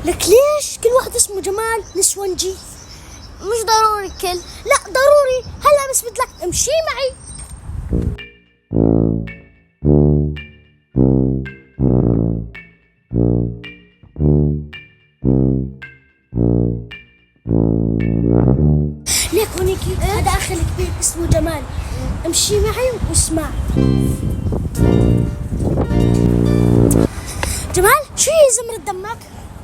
لك ليش كل واحد اسمه جمال نسوانجي؟ مش ضروري الكل. لا ضروري، هلا بس بدلك امشي معي. ليك هونيكي هذا اخي الكبير اسمه جمال، امشي معي واسمع. جمال شو هي زمرة دمك؟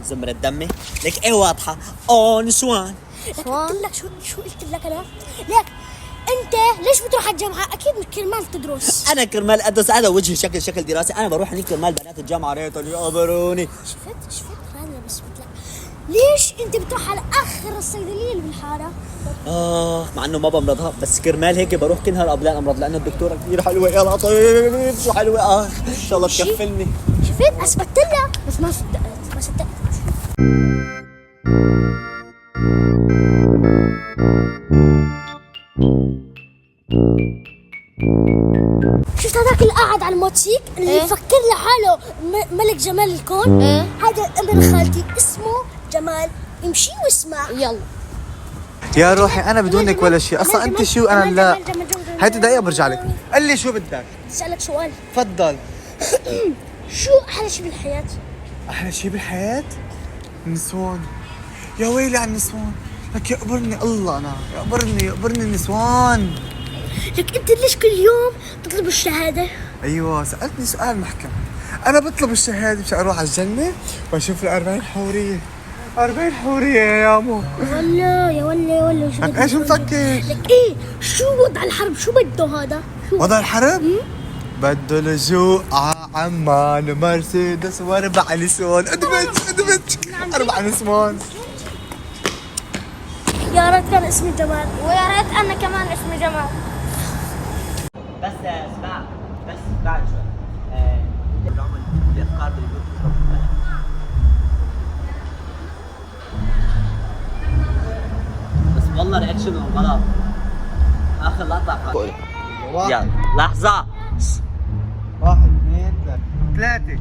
زمرة دمي؟ لك ايه واضحة، اوه نسوان. قلت لك شو قلت لك انا؟ ليك انت ليش بتروح على الجامعة؟ اكيد مش كرمال تدرس. انا كرمال ادرس، هذا وجهي شكل دراسي، انا بروح هنيك كرمال بنات الجامعة ريتهم يقبروني. شفت هذا بس بتلا. ليش انت بتروح على اخر الصيدلية اللي بالحارة؟ مع انه ما بمرضها، بس كرمال هيك بروح كل نهار قبل امرض، لانه الدكتورة كثير حلوة يا لطيف، شو حلوة. ان شاء الله تكفلني. شفت اثبتت لك بس ما صدقت. شفت هذاك اللي قاعد على الموتوسيكل اللي يفكر لحاله ملك جمال الكون؟ هذا ابن خالتي اسمه جمال، امشي واسمع. يلا يا روحي انا بدونك ولا شيء اصلا. انت شو انا لا. هاتي دقيقه برجع لك. قل لي شو بدك. اسالك سؤال، تفضل. شو احلى شيء بالحياه؟ احلى شيء بالحياه النسوان. يا ويلي على النسوان، لك يقبرني الله، انا يقبرني النسوان. لك انت ليش كل يوم تطلب الشهاده؟ ايوه سالتني سؤال محكم. انا بطلب الشهاده مشان اروح على الجنه واشوف ال 40 حوريه. 40 حوريه يا يامو. يا ولا شو لك ايش مفكر؟ لك ايه شو وضع الحرب؟ شو بده هذا؟ وضع الحرب؟ بده لجوء عمان مرسيدس واربع نسوان. ادمج 4 نسوان. يا ريت كان اسمي جمال. ويا ريت انا كمان اسمي جمال. بس اسمع بعد شوي. بعمل الافكار باليوتيوب. بس والله رياكشن غلط. اخر لقطة يلا لحظة. 1 2 3.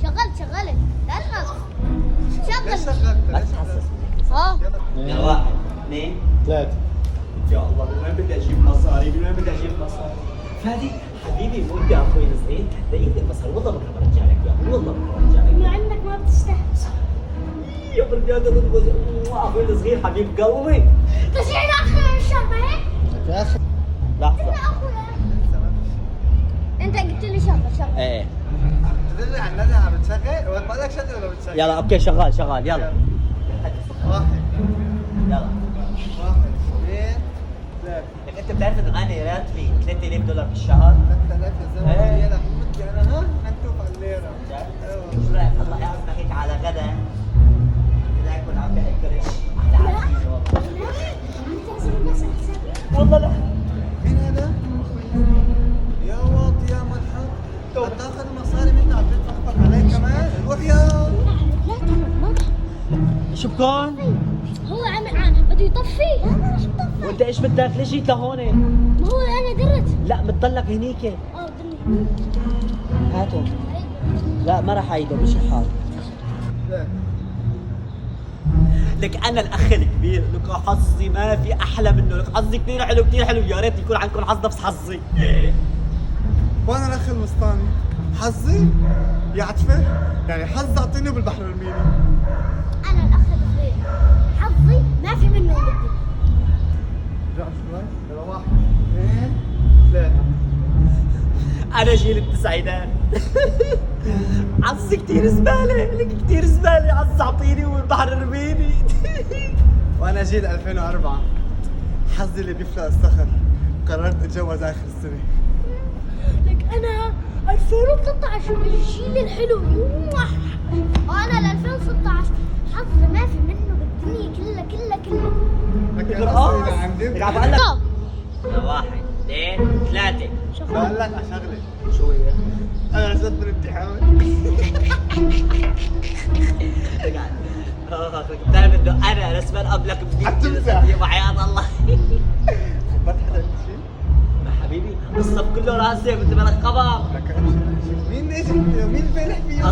شغلت لا تخاف. ليش شغل. شغلت؟ لا تحسسني. يلا 1 2 3. يا الله من وين بدي اجيب مصاري؟ فادي حبيبي مو بدي اخوي صغير، دقيقة المصاري والله بكره برجع لك اياها، والله بكره برجع لك مع انك ما بتستحي. يا بربي هذا اخوي الصغير حبيب قلبي. تشيل اخر الشهر ما هيك؟ يا اخي لحظة. اخويا انت قلت لي شغل. ايه تدلي على الندى عم بتشغل؟ ولا بالك شغل ولا بتشغل؟ يلا اوكي شغال يلا 1 يلا. 1 2 3. لك انت بتعرف تغني راتبي $3000 في الشهر؟ 3000 زلمه يلا بدي انا نشوف على الليره. شو رايك الله يعزنا هيك على غدا؟ لا يكون عم بأكلش احلى عزيزة والله لا. مين هذا؟ يا واطي يا ملحق، هتاخذ مصاري مني عم تتفقد علي كمان؟ روح يا شو بكون؟ هو عم بده يطفي. وانت ايش بدك؟ ليش جيت لهون؟ ما هو انا درت. لا متضلك هنيك. ضلني. هاتوا. لا ما راح اعيده مش الحال. لك انا الاخ الكبير، لك حظي ما في احلى منه، لك حظي كثير حلو، يا ريت يكون عندكم حظ نفس حظي. وانا الاخ الوسطاني حظي يا عتفه، يعني حظ اعطيني بالبحر الميني. انا الاخ الصغير حظي ما في منه بدي. رجع شوي. يلا 1 2 3. انا جيل التسعينات. حظي كثير زباله، لك كثير زباله، حظ اعطيني والبحر ارميني. وانا جيل 2004 حظي اللي بيفلق الصخر. قررت اتجوز اخر السنه. لك انا 2013 الجيل الحلو. انا 2016 حظي ما في منه بالدنيا كلها. لك بالراس. انا عندي لك عم بقول لك 1 2 3. بقول لك على شغله. شو هي؟ انا رسبت بالامتحان. بتعرف انه انا رسمان قبلك حتمزح. بنيتي وحياة الله. له راسي مثل مالك خبر. لك امشي. مين ايش مين فالح فيه؟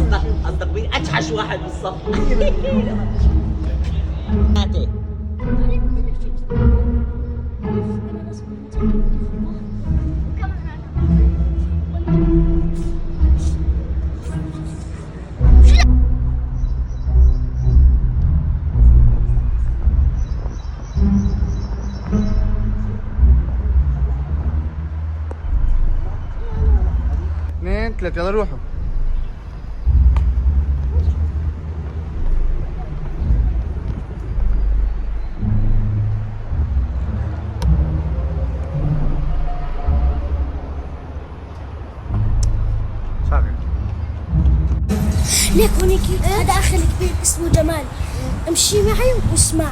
قصدك مين اتحش واحد بالصف؟ هاتي اثنين ثلاثة يلا روحوا. شغل. ليك هونيك هذا اخي الكبير اسمه جمال، امشي معي واسمع.